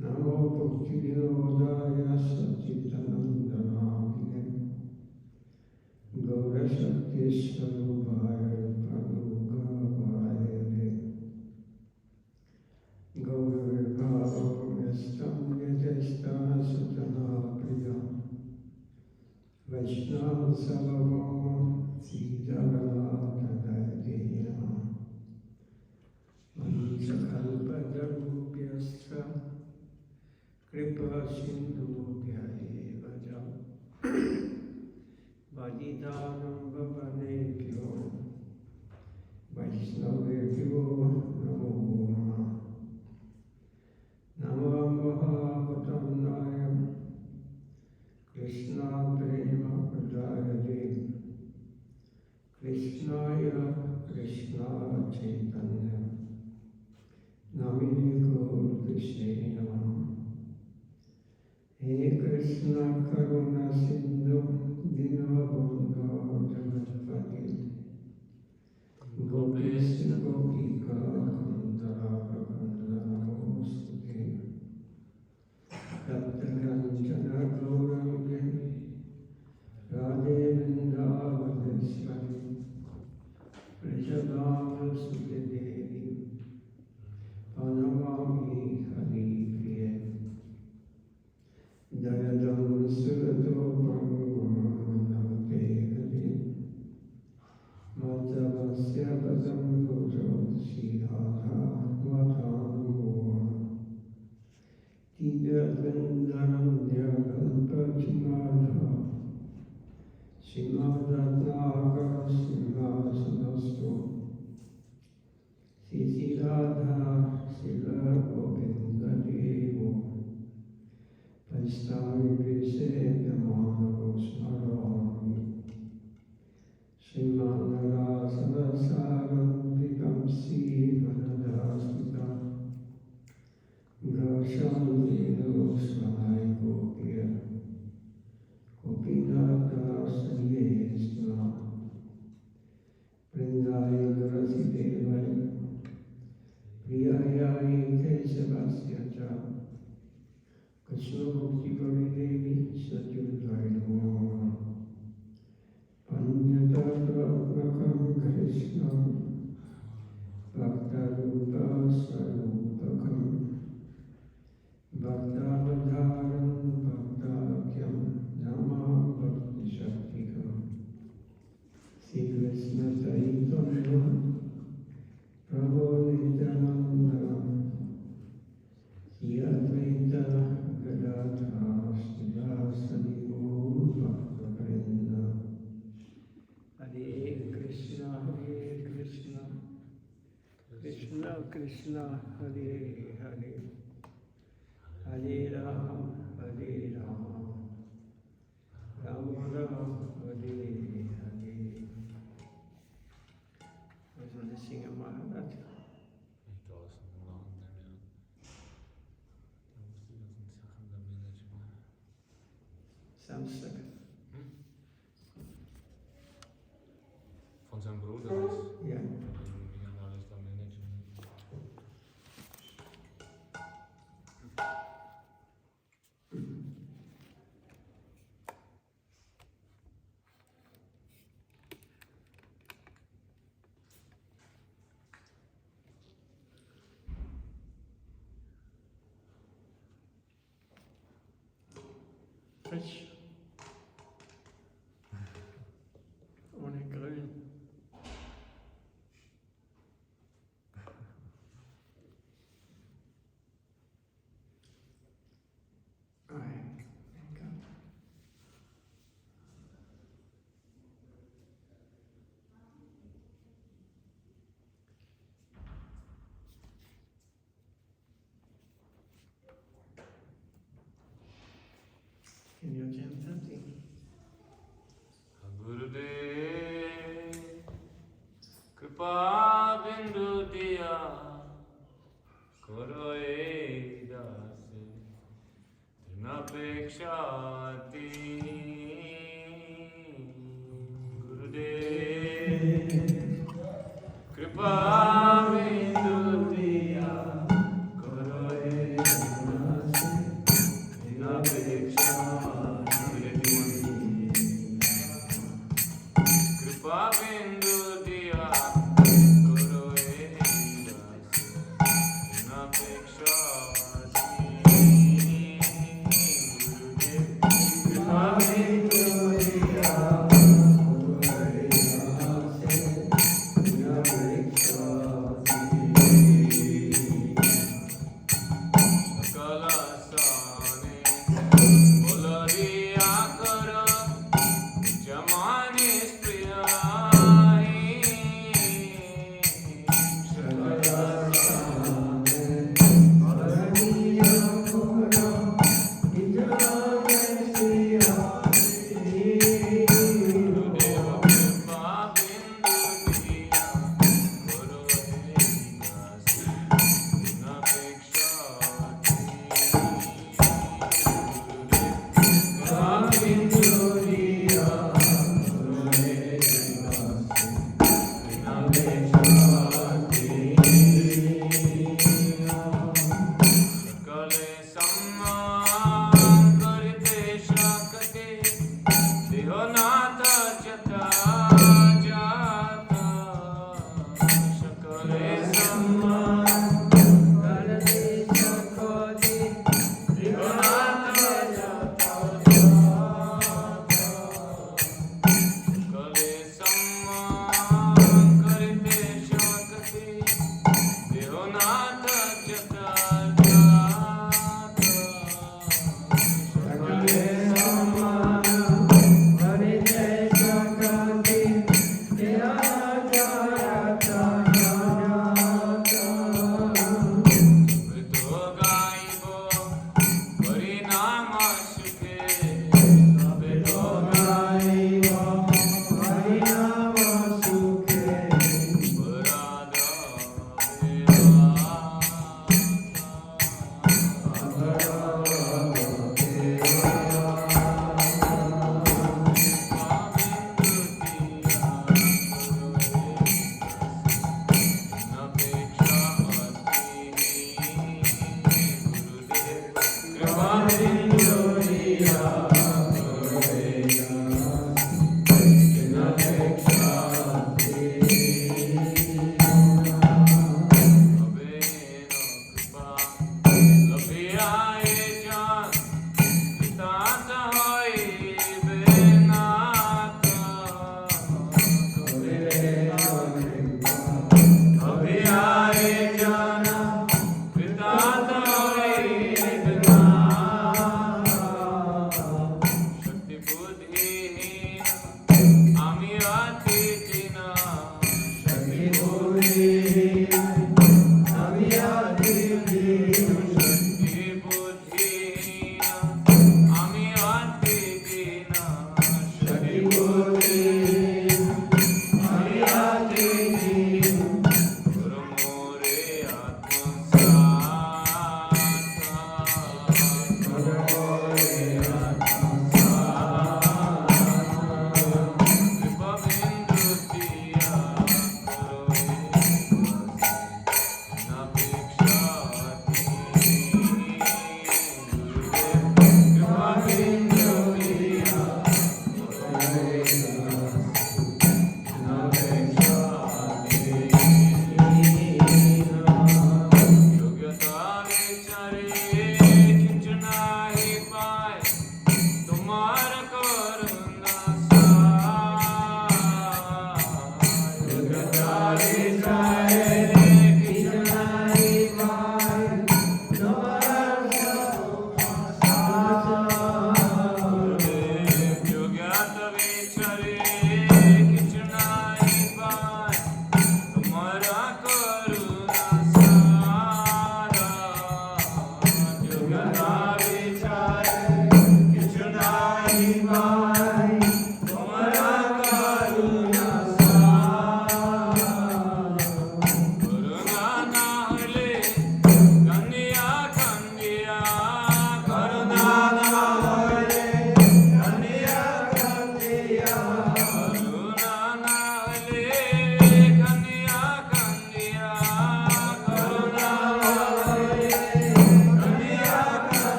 Namo Bhakti Vinodaya Satchitanandamine Gaura Shakti Swarupaya Panugavayane Gaura Vibhavamestam Yajasta Sutana Priya Vaishnava Savam Siddharata Mansakalpadarubhyasya Kripa Sindhubhya eva ja Vadidanam Bhavanebhyo Vaishnavebhyo Namo Namo Mahapatamnaya Krishna Prema Pradayate Krishnaya Krishna Chaitanya Namini Gaur Namah He Krishna Karuna Sindhu Dinabandha Jagatpati Gopesha Gopika Kandara Namaste Tapta Kanchana Gaurange Radhe Vrindavadeswari Vrishabhama Sute Devi Panamami Hari Priya Jayadam Surato Pangvanamate Hari Matavasya Padam Guru Siddhartha Mathanuva Tidyatvandanam Dyakalpachimadha Simadhatnaga Simhasanasto Sisi Radha Sila Govinda Devo Paistami Visedyamano Smarami Srimanarasanasaram Vikamsi Vanadasmita Gashamdino Svai Gopya Gopinata Sanyesna Vrindaya Rasidevai Priyayai Kesavasyacha Krishna Bhakti Gauri Devi Satyudvai Namo Panyatadratmakam Krishna Bhaktarupa Sarupakam Bhaktavadharam Bhaktakyam Nama Bhakti Shaktikam Sri Krishna Chaitanya Prabhu Nityananda Sri Advaita Gadadhara Srivasadi Gaur Bhakta-vrinda Hare Krishna Krishna Krishna Hare Hare Hare Rama Rama Rama Hare Hare. I was going to sing a Maharaj. Samstag. Von seinem Bruder ist. Ja. Wie kann alles da managen? Fisch. Ohne Grillen. Can you chant something? Gurudev Kripa Bindu Diya Koroe Dasi Trinapekshati Gurudev Kripa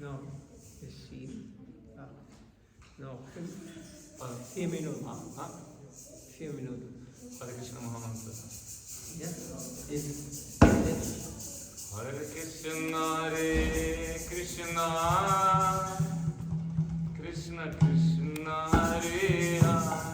No, is 4 Minuten. 4 Minuten. Hare Krishna Mahamantra. Ja, ist. Hare Krishna, Krishna Krishna, Hare Hare.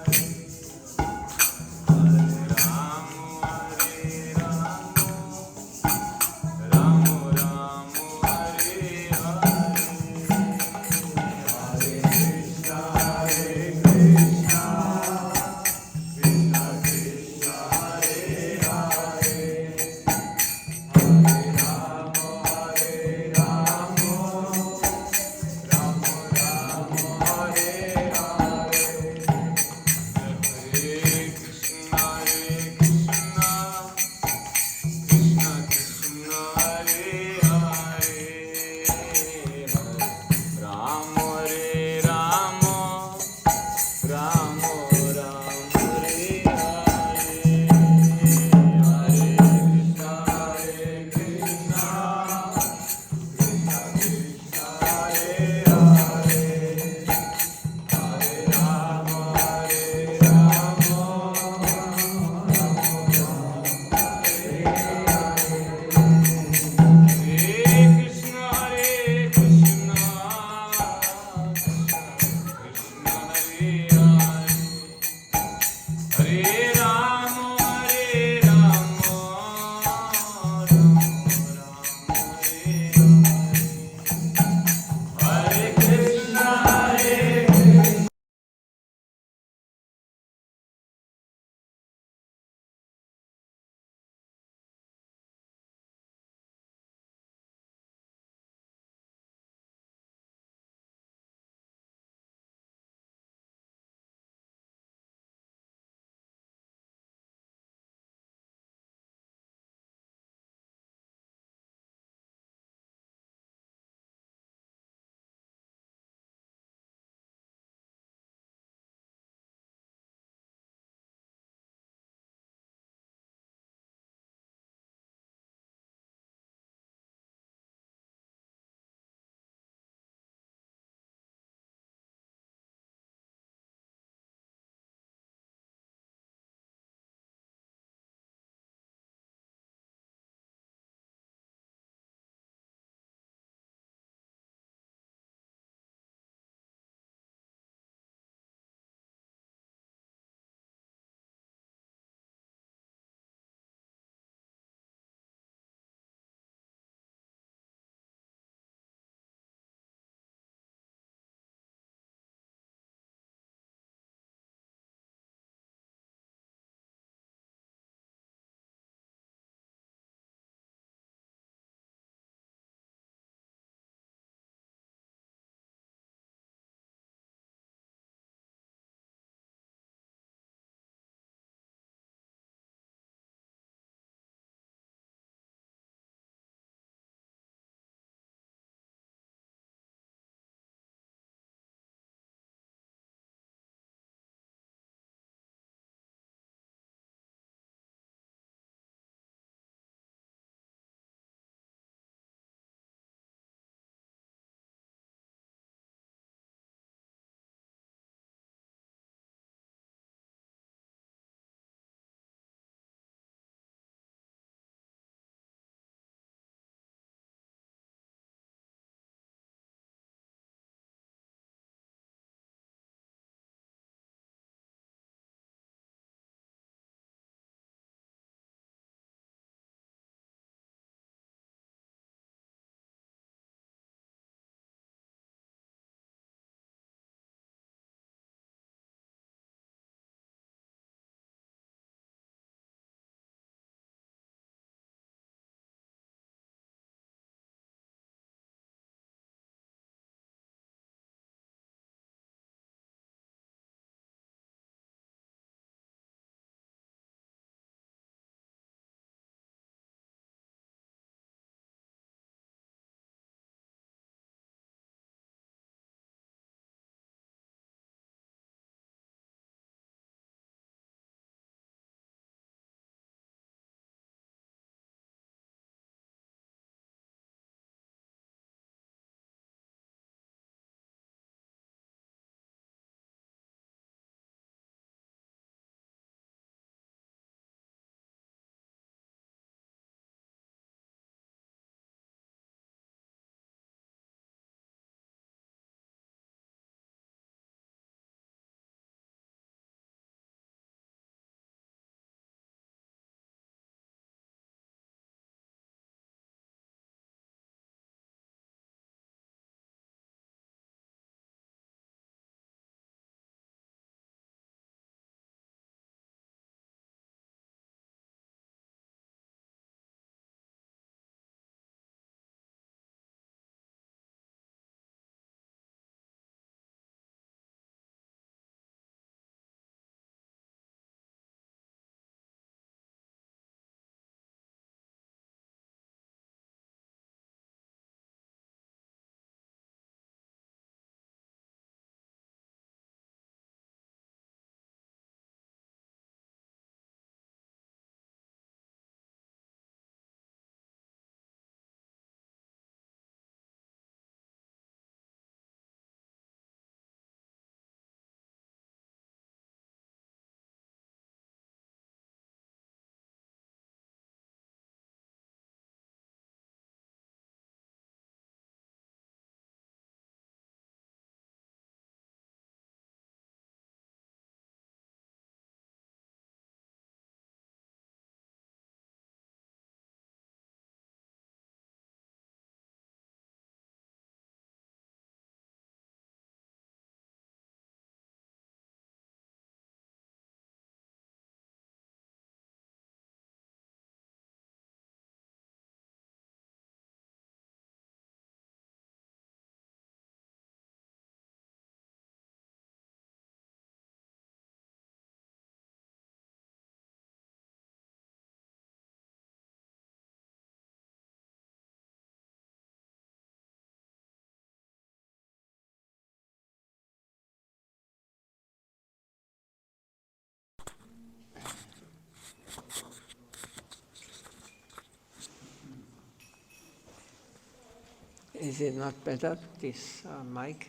Is it not better, this mic?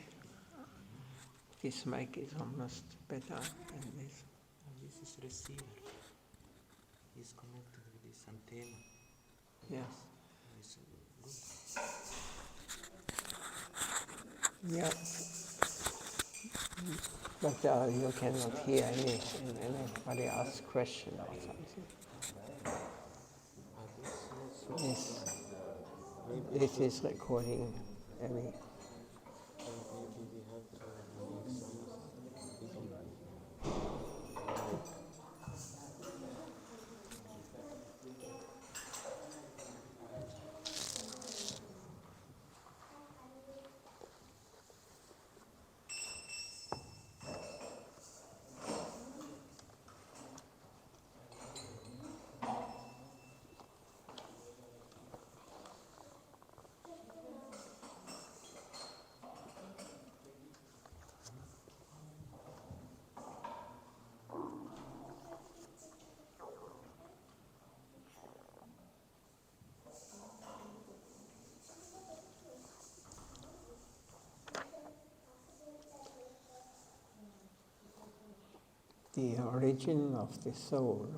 This mic is almost better than this. This is receiver. Is connected with this antenna. Yes. It's good. Yeah. But you cannot hear anybody ask question or something. This is recording every. Maybe we have to make The origin of the soul.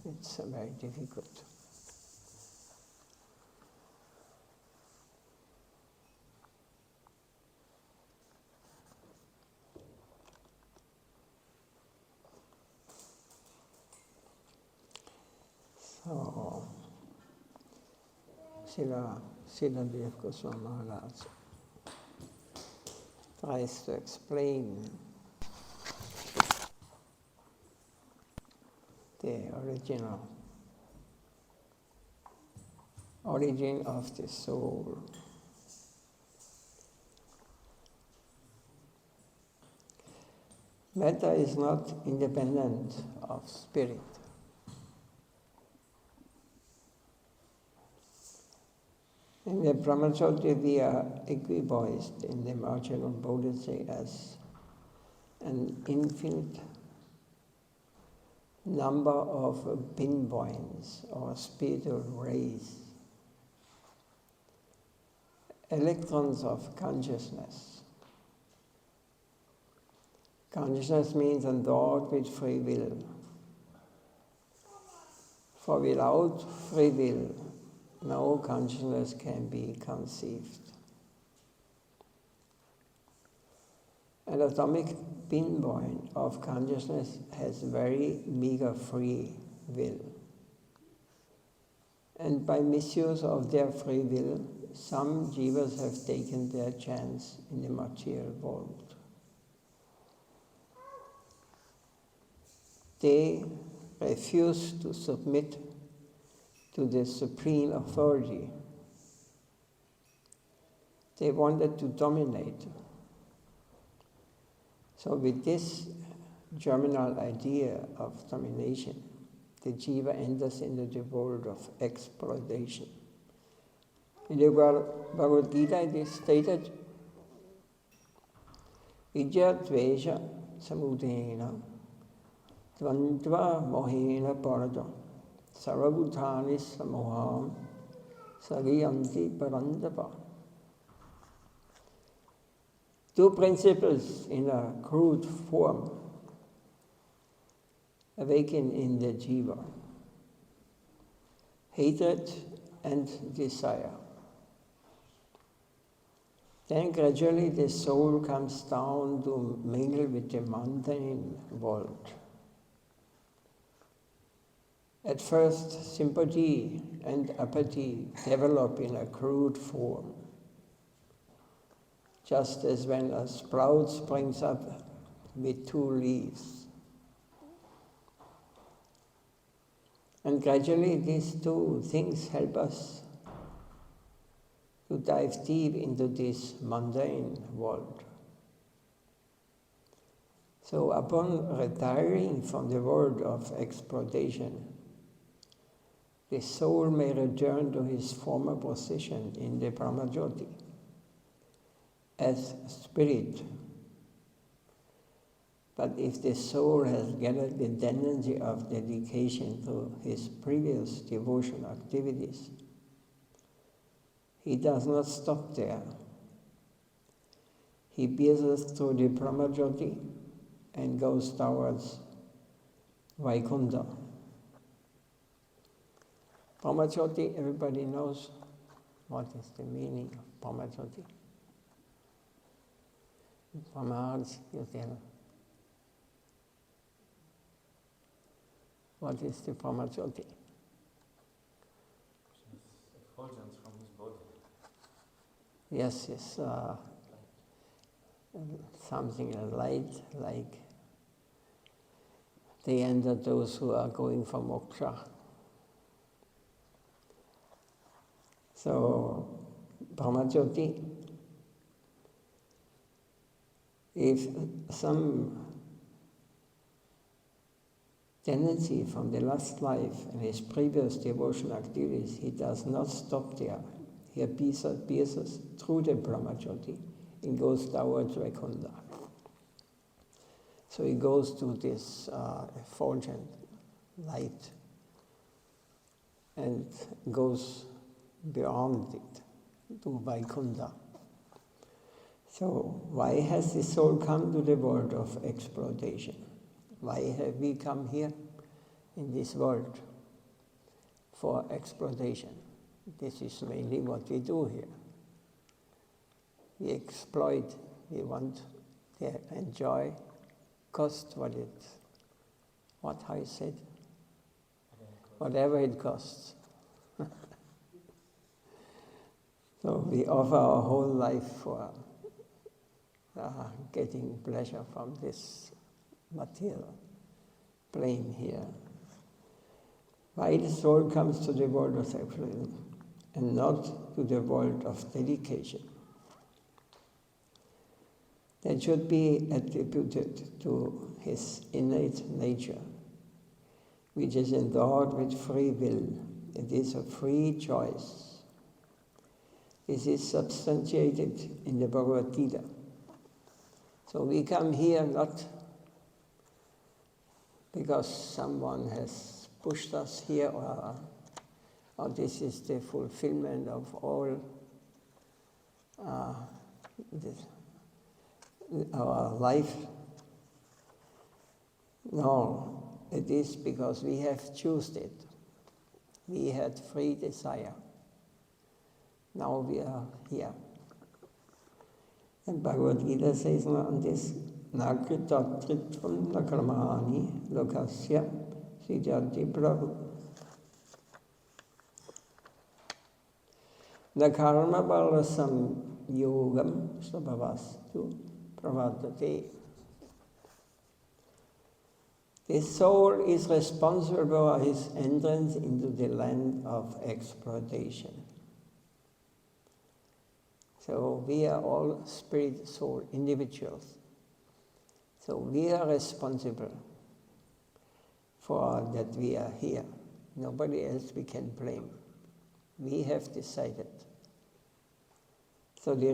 It's very difficult. So, Srila Goswami Maharaj tries to explain the origin of the soul. Matter is not independent of spirit. In the Brahmacharya, we are equipoised in the marginal Bodhisattva as an infinite number of pinpoints or spiritual rays, electrons of consciousness. Consciousness means endowed with free will. For without free will, no consciousness can be conceived. An atomic pinpoint of consciousness has very meager free will. And by misuse of their free will, some jivas have taken their chance in the material world. They refuse to submit to the supreme authority. They wanted to dominate. So with this germinal idea of domination, the jiva enters into the world of exploitation. In the Bhagavad Gita it is stated, Vidya Dvesha Samudena Dvandva Mohena Parada Sarvabhutani Samoham Sariyanti Parandapa. Two principles in a crude form awaken in the jiva: hatred and desire. Then gradually the soul comes down to mingle with the mundane world. At first, sympathy and apathy develop in a crude form, just as when a sprout springs up with two leaves. And gradually these two things help us to dive deep into this mundane world. So upon retiring from the world of exploitation, the soul may return to his former position in the Brahmajyoti, as spirit. But if the soul has gathered the tendency of dedication to his previous devotional activities, he does not stop there. He pierces through the Brahmajyoti and goes towards Vaikuntha. Brahmajyoti, everybody knows what is the meaning of Brahmajyoti. Maharaj, you tell. What is the Brahmajyoti? Effulgence from his body. Yes, it's something light, like the end of those who are going for moksha. So, Brahmajyoti, if some tendency from the last life and his previous devotional activities, he does not stop there. He pierces through the Brahmajyoti and goes towards Vaikuntha. So he goes to this effulgent light and goes beyond it to Vaikuntha. So why has the soul come to the world of exploitation? Why have we come here in this world for exploitation? This is mainly what we do here. We exploit, we want to enjoy, cost how you said? Whatever it costs. So we offer our whole life for getting pleasure from this material plane here. Why the soul comes to the world of exploitation and not to the world of dedication? That should be attributed to his innate nature, which is endowed with free will. It is a free choice. This is substantiated in the Bhagavad Gita. So we come here not because someone has pushed us here or this is the fulfillment of all our life. No, it is because we have chosen it. We had free desire. Now we are here. And Bhagavad Gita says on this, Nakritatriptam nakarmani lokasya siddhati prabhu. Nakarma balasam yogam sabhavastu pravadate. The soul is responsible for his entrance into the land of exploitation. So we are all spirit, soul, individuals. So we are responsible for that we are here. Nobody else we can blame. We have decided. So the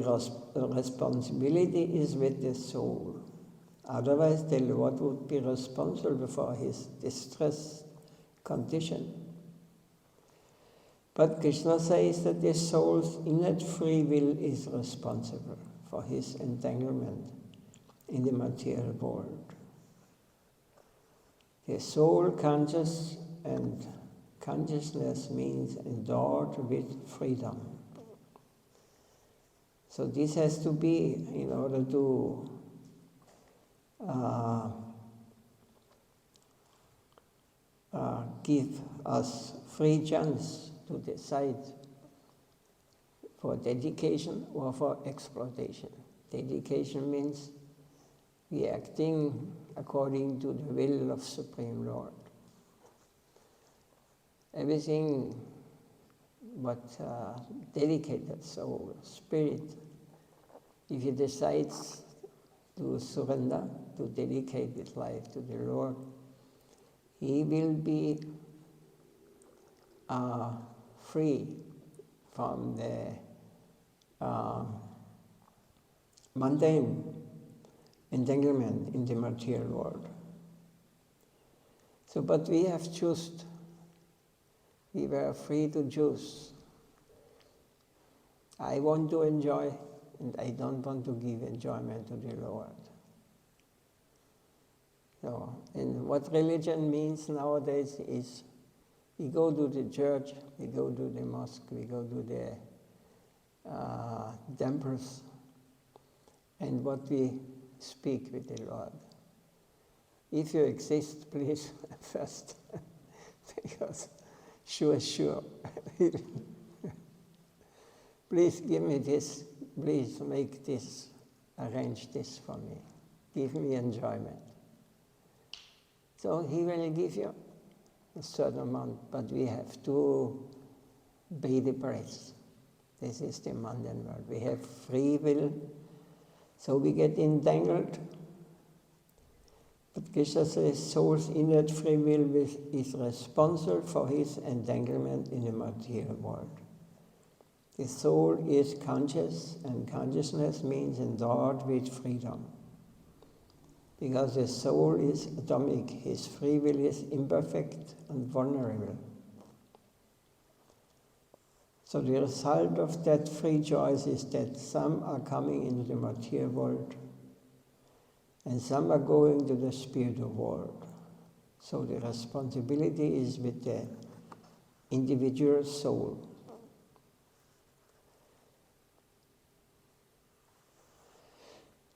responsibility is with the soul. Otherwise the Lord would be responsible for his distressed condition. But Krishna says that the soul's innate free will is responsible for his entanglement in the material world. The soul conscious and consciousness means endowed with freedom. So this has to be in order to give us free chance to decide for dedication or for exploitation. Dedication means we are acting according to the will of Supreme Lord. Everything but dedicated soul, spirit, if he decides to surrender, to dedicate his life to the Lord, he will be free from the mundane entanglement in the material world. So, but we have chosen. We were free to choose. I want to enjoy, and I don't want to give enjoyment to the Lord. So, and what religion means nowadays is we go to the church, we go to the mosque, we go to the temples, and what we speak with the Lord. If you exist, please, first, because sure, please give me this, please make this, arrange this for me, give me enjoyment. So he will give you a certain amount, but we have to pay the price. This is the mundane world. We have free will, so we get entangled. But Krishna says, soul's innate free will is responsible for his entanglement in the material world. The soul is conscious, and consciousness means endowed with freedom. Because the soul is atomic, his free will is imperfect and vulnerable. So the result of that free choice is that some are coming into the material world and some are going to the spiritual world. So the responsibility is with the individual soul.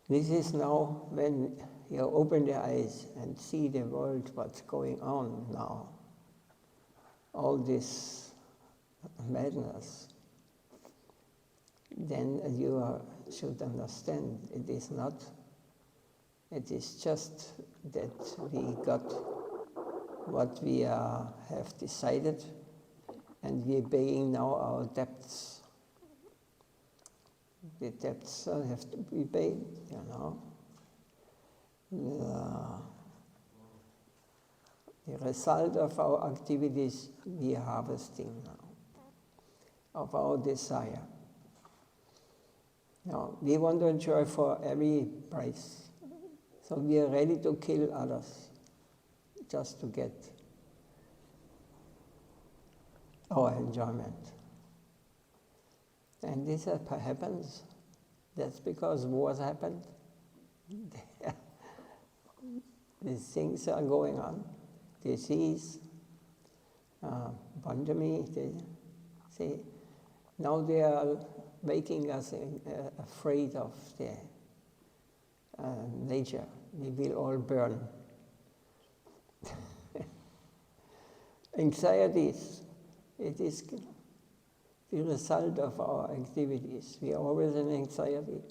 This is now when you open the eyes and see the world, what's going on now. All this madness. Then you should understand it is not, it is just that we got what we have decided and we're paying now our debts. The debts have to be paid, you know. The result of our activities we are harvesting now, of our desire. Now, we want to enjoy for every price. So we are ready to kill others just to get our enjoyment. And this happens. That's because wars happened. These things are going on. Disease, pandemic. See, now they are making us afraid of the nature. We will all burn. Anxieties. It is the result of our activities. We are always in anxiety.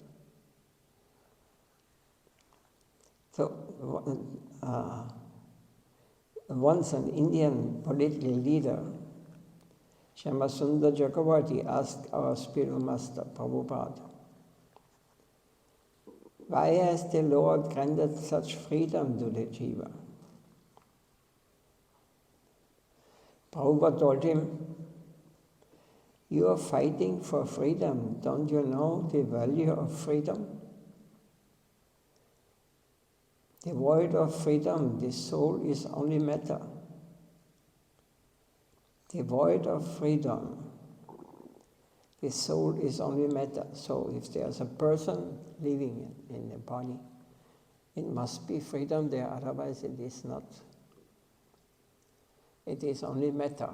So once an Indian political leader, Shyamasundar Chakravarti, asked our spiritual master, Prabhupada, why has the Lord granted such freedom to the jiva? Prabhupada told him, you are fighting for freedom. Don't you know the value of freedom? Devoid of freedom, the soul is only matter. Devoid of freedom, the soul is only matter. So if there's a person living in the body, it must be freedom there, otherwise it is not. It is only matter.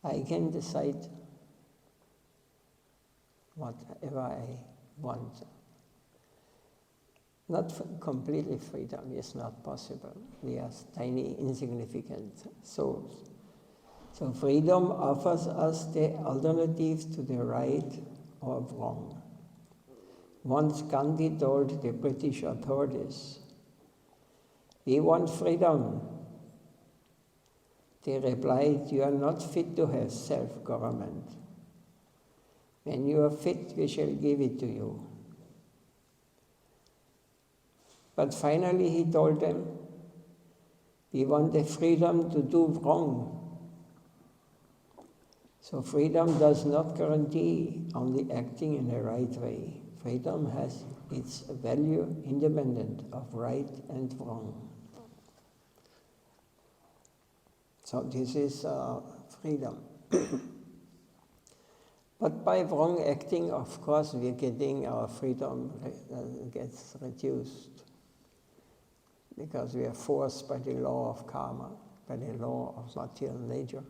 I can decide whatever I want. Not completely freedom is not possible. We are tiny, insignificant souls. So freedom offers us the alternative to the right or wrong. Once Gandhi told the British authorities, we want freedom. They replied, you are not fit to have self-government. When you are fit, we shall give it to you. But finally he told them, we want the freedom to do wrong. So freedom does not guarantee only acting in the right way. Freedom has its value independent of right and wrong. So this is freedom. But by wrong acting, of course, we're getting our freedom gets reduced, because we are forced by the law of karma, by the law of material nature,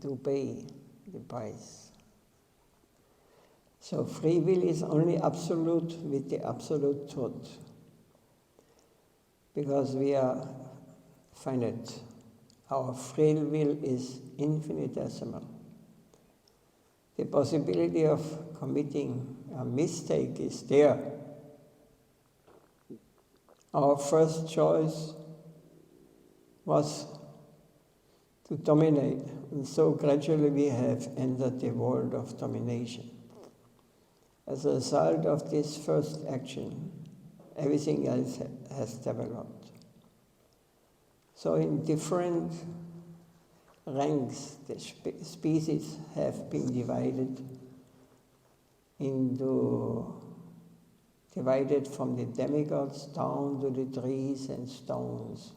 to pay the price. So free will is only absolute with the absolute truth, because we are finite. Our free will is infinitesimal. The possibility of committing a mistake is there. Our first choice was to dominate, and so gradually we have entered the world of domination. As a result of this first action, everything else has developed. So in different ranks, the species have been divided from the demigods down to the trees and stones,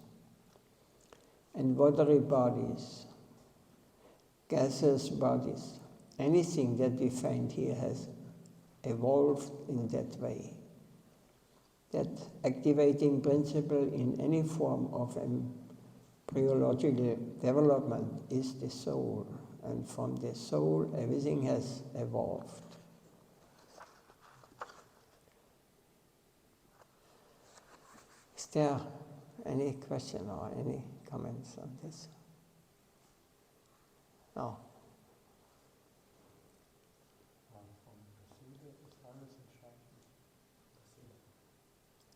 and watery bodies, gaseous bodies. Anything that we find here has evolved in that way. That activating principle in any form of embryological development is the soul, and from the soul everything has evolved. Is there any question or any comments on this? No.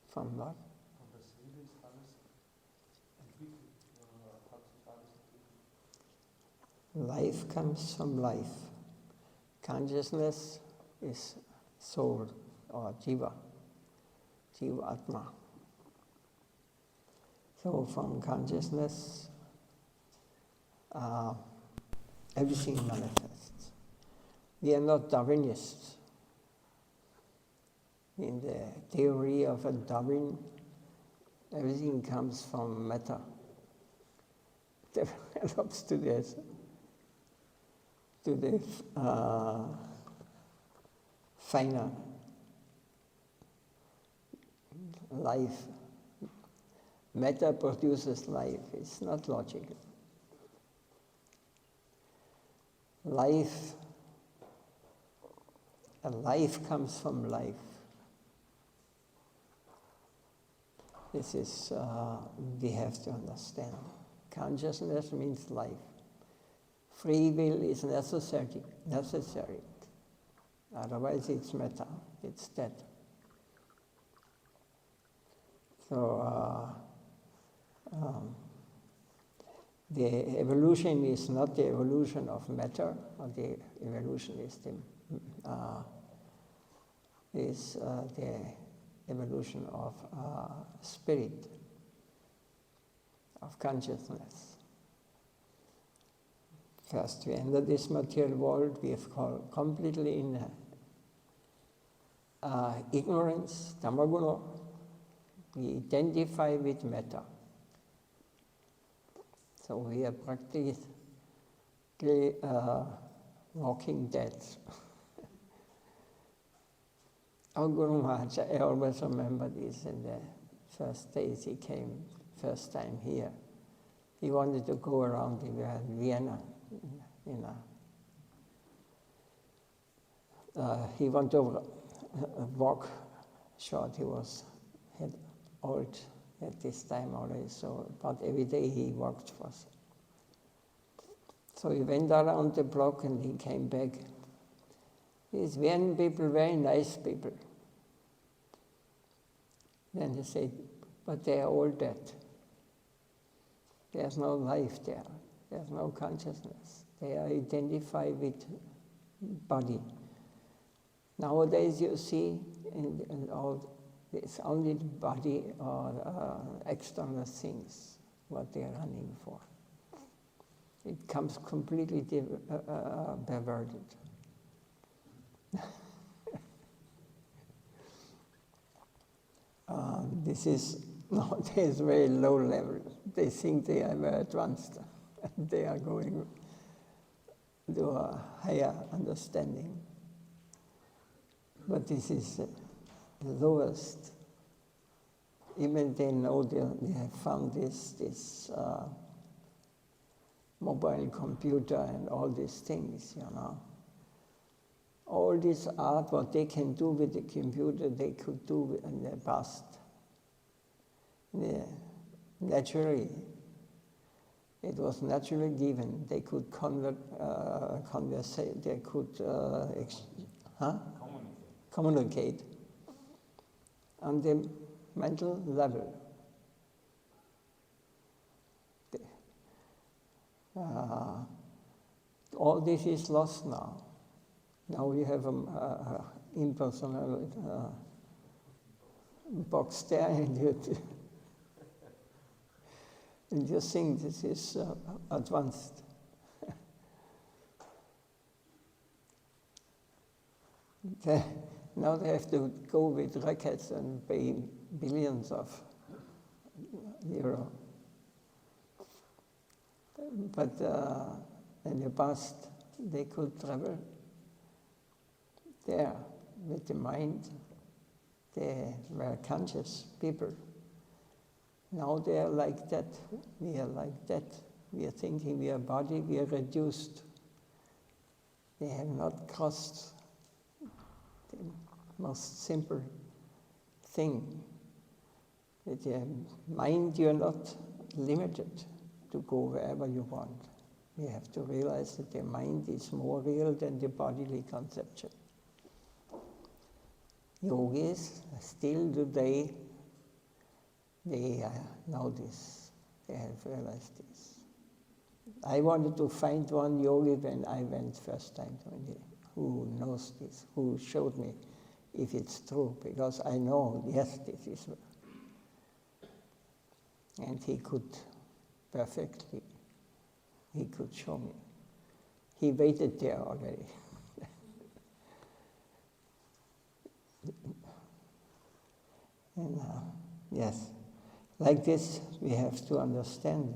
From what? Life comes from life. Consciousness is soul or jiva, atma. So from consciousness, everything manifests. We are not Darwinists. In the theory of a Darwin, everything comes from matter. Develops to the finer life. Matter produces life. It's not logical. Life comes from life. This is, we have to understand. Consciousness means life. Free will is necessary. Otherwise it's matter, it's dead. So the evolution is not the evolution of matter, or the evolution is the evolution of spirit, of consciousness. First, we enter this material world, we have called completely in ignorance, tamaguna. We identify with matter. So we are practically walking dead. Our Guru Maharaj, I always remember this in the first days he came, first time here. He wanted to go around in Vienna, he wanted to walk short. He had old at this time already, so about every day he walked for us. So he went around the block and he came back. These Vienna people, very nice people. Then he said, but they are all dead. There's no life there. There's no consciousness. They are identified with body. Nowadays you see in all, it's only the body or external things what they are running for. It comes completely perverted. this is nowadays very low level. They think they are very advanced. They are going to a higher understanding. But this is the lowest. Even they know they have found this mobile computer and all these things, All this art, what they can do with the computer, they could do in the past. Naturally, it was naturally given. They could conversate, they could communicate on the mental level. All this is lost now. Now we have an impersonal box there, and you think this is advanced. Now they have to go with rackets and pay billions of euro. But in the past, they could travel there with the mind. They were conscious people. Now they are like that. We are like that. We are thinking we are body, we are reduced. They have not crossed the most simple thing. With your mind, you are not limited to go wherever you want. You have to realize that the mind is more real than the bodily conception. Yogis, still today, they know this. They have realized this. I wanted to find one yogi when I went first time to India, who knows this, who showed me if it's true, because I know, yes, this is. And he could perfectly, he could show me. He waited there already. And yes, like this, we have to understand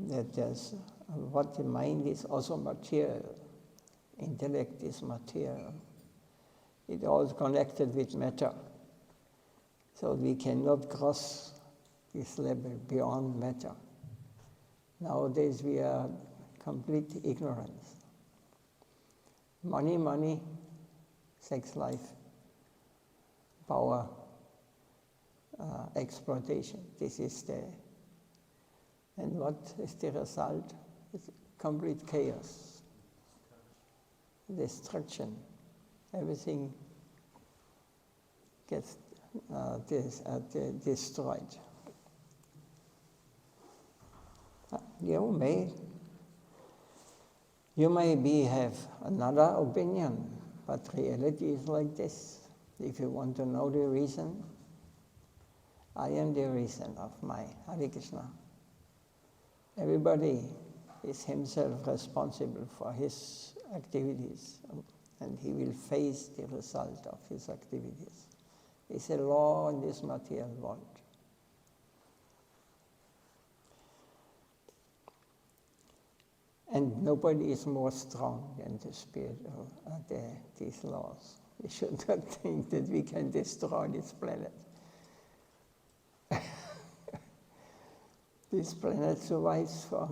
that there's what the mind is also material. Intellect is material. It all is connected with matter. So we cannot cross this level beyond matter. Nowadays we are complete ignorance. Money, sex life, power, exploitation. This is and what is the result? It's complete chaos, destruction. Everything gets destroyed. You may have another opinion, but reality is like this. If you want to know the reason, I am the reason of my Hare Krishna. Everybody is himself responsible for his activities, and he will face the result of his activities. It's a law in this material world. And nobody is more strong than the spirit of these laws. We should not think that we can destroy this planet. This planet survives for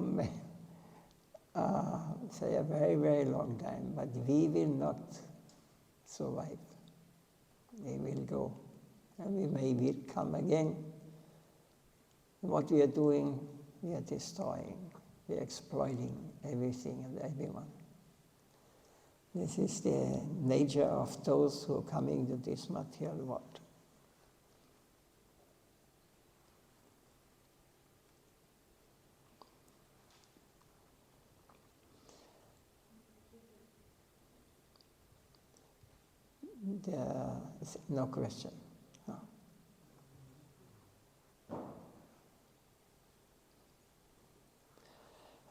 say a very, very long time, but we will not survive. We will go, and we may come again. What we are doing, we are destroying, we are exploiting everything and everyone. This is the nature of those who are coming to this material world. No question. No.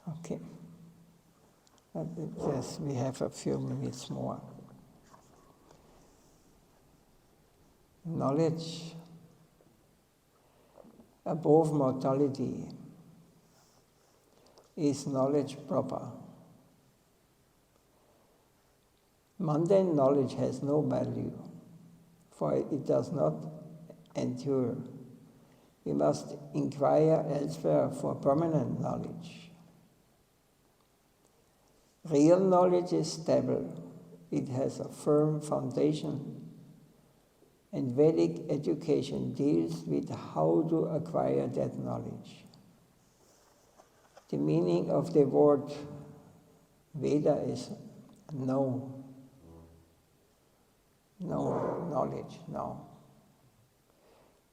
Okay. Yes, we have a few minutes more. Knowledge above mortality is knowledge proper. Mundane knowledge has no value, for it does not endure. We must inquire elsewhere for permanent knowledge. Real knowledge is stable. It has a firm foundation, and Vedic education deals with how to acquire that knowledge. The meaning of the word Veda is know. No knowledge, no.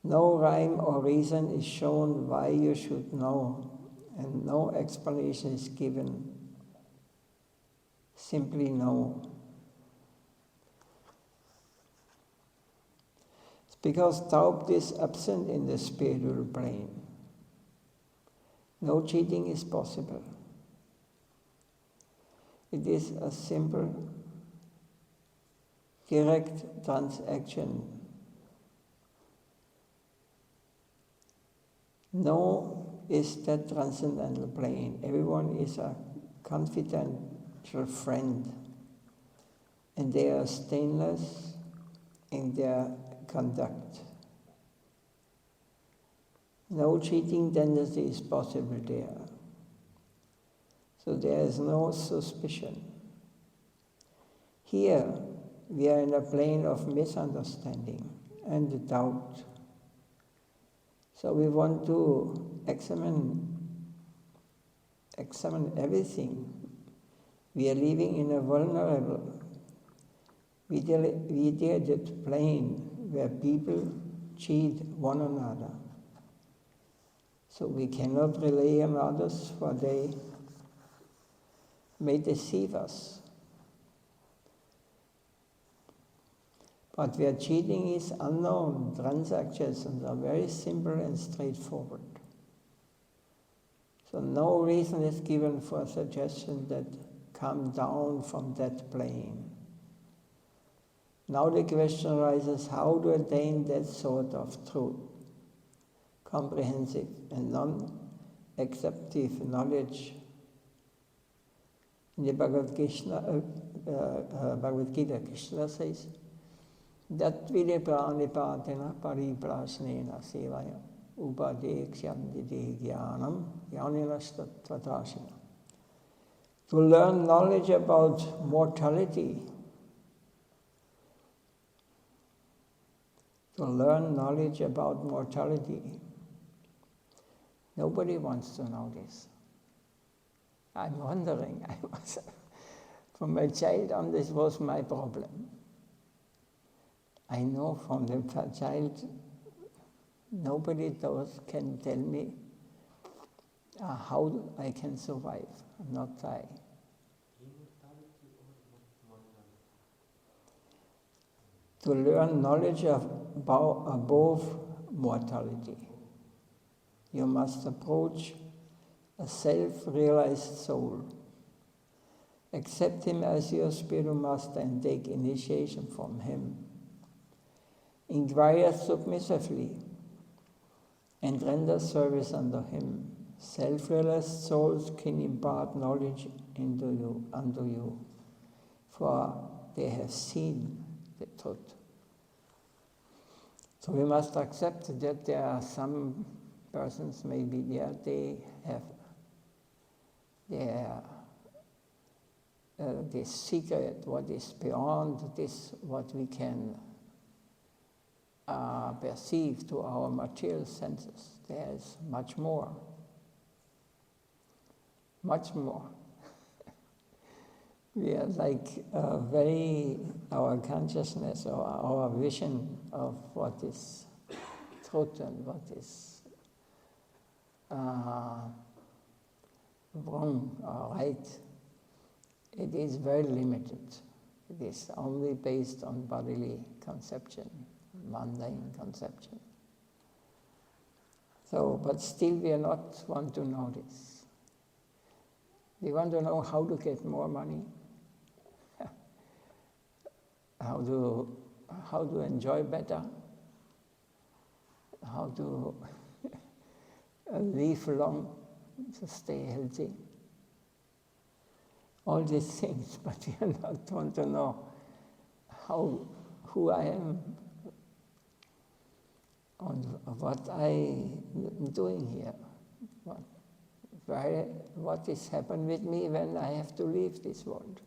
No rhyme or reason is shown why you should know, and no explanation is given. Simply know. It's because doubt is absent in the spiritual plane. No cheating is possible. It is a simple, direct transaction. No is that transcendental plane. Everyone is a confidential friend, and they are stainless in their conduct. No cheating tendency is possible there. So there is no suspicion. Here, we are in a plane of misunderstanding and doubt. So we want to examine everything. We are living in a vulnerable, mediated plane where people cheat one another. So we cannot rely on others, for they may deceive us. But where cheating is unknown, transactions are very simple and straightforward. So no reason is given for a suggestion that come down from that plane. Now the question arises how to attain that sort of truth, comprehensive and non-acceptive knowledge. In the Bhagavad Gita, Krishna says, Datvide pranipatena pariprasnena sevaya upadekshyanti jnanam jnaninastatvatrashina. To learn knowledge about mortality, nobody wants to know this. I'm wondering, from my child on, this was my problem. I know from the child, nobody can tell me how I can survive, not die. To learn knowledge above mortality, you must approach a self-realized soul. Accept him as your spiritual master and take initiation from him. Inquire submissively and render service under him. Self-realized souls can impart knowledge unto you, for they have seen the truth. So we must accept that there are some persons, maybe they have this secret, what is beyond this, what we can perceive to our material senses. There is much more. Much more. We are like our consciousness or our vision of what is truth and what is wrong or right, it is very limited. It is only based on bodily conception, mundane conception. So, but still we are not want to know this. We want to know how to get more money, how to enjoy better, how to live long, to stay healthy. All these things, but you not want to know who I am, and what I'm doing here, what is happened with me when I have to leave this world.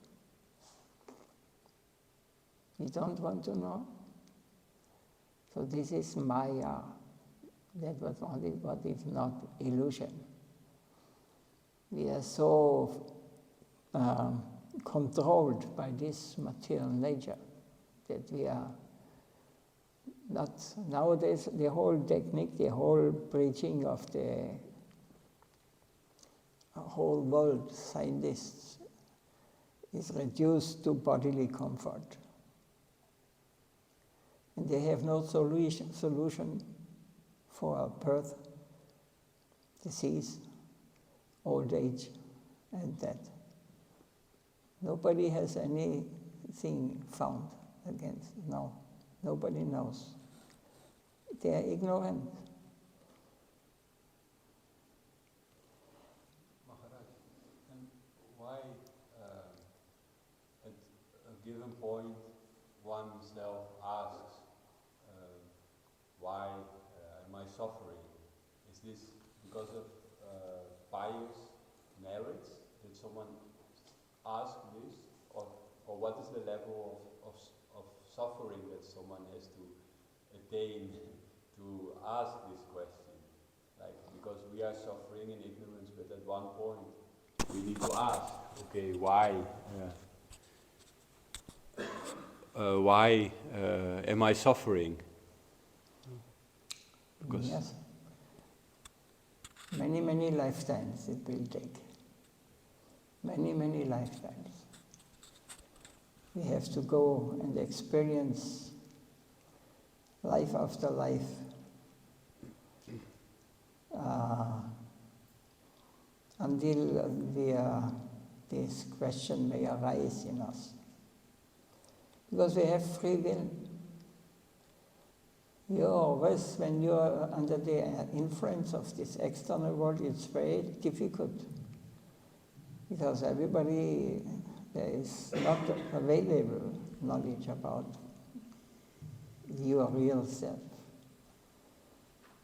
You don't want to know? So this is Maya. That was only what is not illusion. We are so controlled by this material nature that we are not. Nowadays, the whole technique, the whole preaching of the whole world scientists is reduced to bodily comfort. And they have no solution for birth, disease, old age, and death. Nobody has anything found against. No, nobody knows. They are ignorant. Maharaj, and why at a given point oneself asks, why am I suffering? Is this because of pious merits that someone asks this, or what is the level of suffering that someone has to attain to ask this question? Like, because we are suffering in ignorance, but at one point we need to ask, okay, why? Why am I suffering? Because yes. Many lifetimes it will take. Many lifetimes. We have to go and experience life after life. Until this question may arise in us. Because we have free will. You always, when you are under the influence of this external world, it's very difficult. Because everybody, there is not available knowledge about your real self.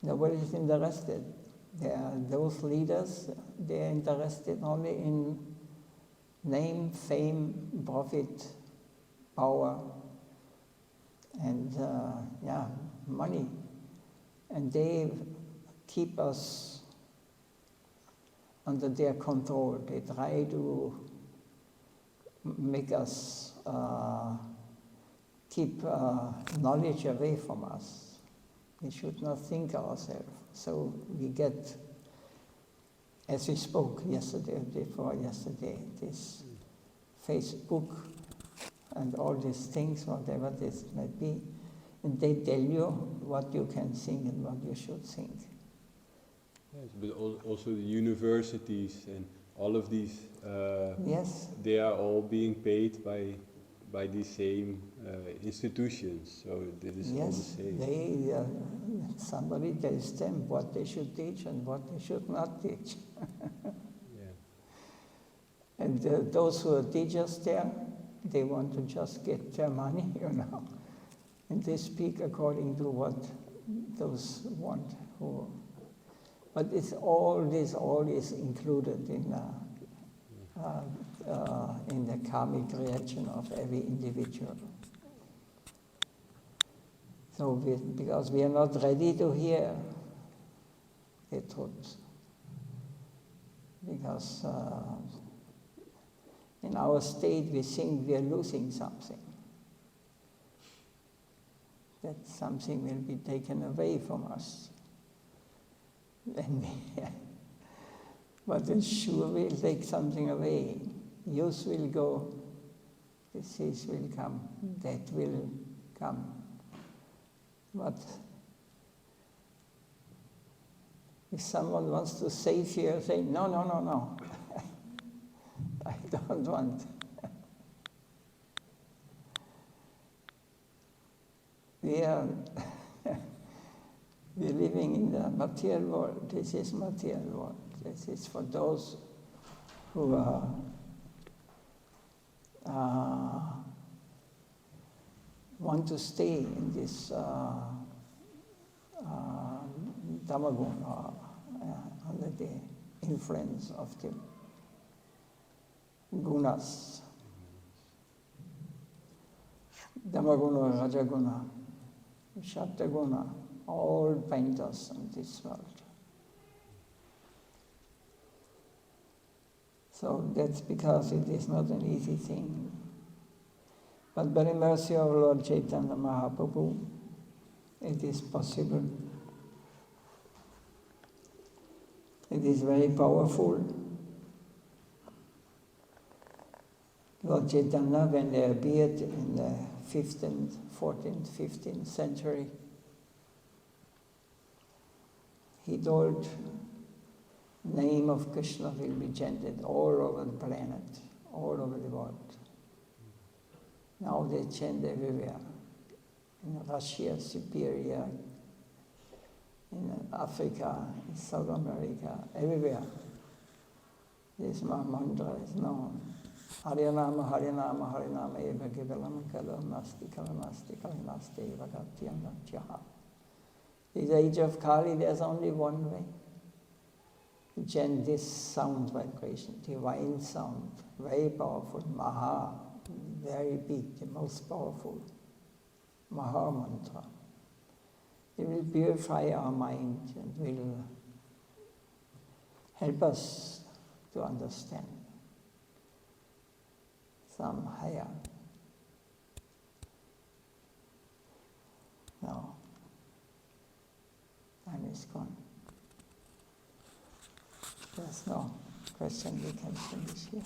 Nobody is interested. There are those leaders, they are interested only in name, fame, profit, power, and money. And they keep us under their control. They try to make us keep knowledge away from us. We should not think ourselves. So we get, as we spoke yesterday, before yesterday, this Facebook and all these things, whatever this might be, and they tell you what you can think and what you should think. Yes, but also the universities and all of these, yes, they are all being paid by the same institutions, so it is all the same. Yes, somebody tells them what they should teach and what they should not teach. Yeah. And those who are teachers there, they want to just get their money, and they speak according to what those want. But it's all is included in the karmic reaction of every individual. So because we are not ready to hear the truth, because in our state we think we are losing something, that something will be taken away from us. But it sure will take something away. Youth will go, disease will come, death will come. But if someone wants to save you, say, no. I don't want. We are We're living in the material world. This is material world. This is for those who want to stay in this tamaguna, under the influence of the gunas. Tamaguna, rajaguna, shataguna, all bind us in this world. So that's because it is not an easy thing. But by the mercy of Lord Chaitanya Mahaprabhu, it is possible. It is very powerful. Lord Chaitanya, when they appeared in the 15th, 14th, 15th century, he told the name of Krishna will be chanted all over the planet, all over the world. Now they chant everywhere. In Russia, Siberia, in Africa, in South America, everywhere. This mantra is known. Harinama, Harinama, Harinama, Eva Givalam, Kalanasti, Kalanasti, Kalanasti, Eva Gaudiya. In the age of Kali, there's only one way. To chant this sound vibration, divine sound, very powerful, Maha, very big, the most powerful, Maha mantra. It will purify our mind and will help us to understand some higher. Now, time is gone. There's no question, we can finish here.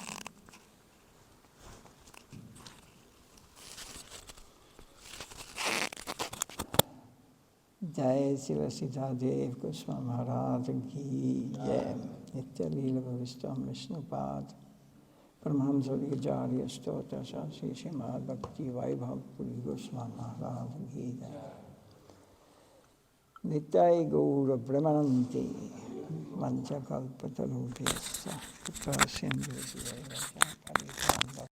Jai Sila Sita Dev Goswami Maharaj Ki Jai Nitya Leela Bhavishtam Vishnupad Paramahamsa Vijarya Stota Sasi Srimad Bhakti Vaibhav Puri Goswami Maharaj Ki Jai Nitai Gaura Brahmananti Mancha Kalpatarubhyasya Kripa Sindhu Sivaya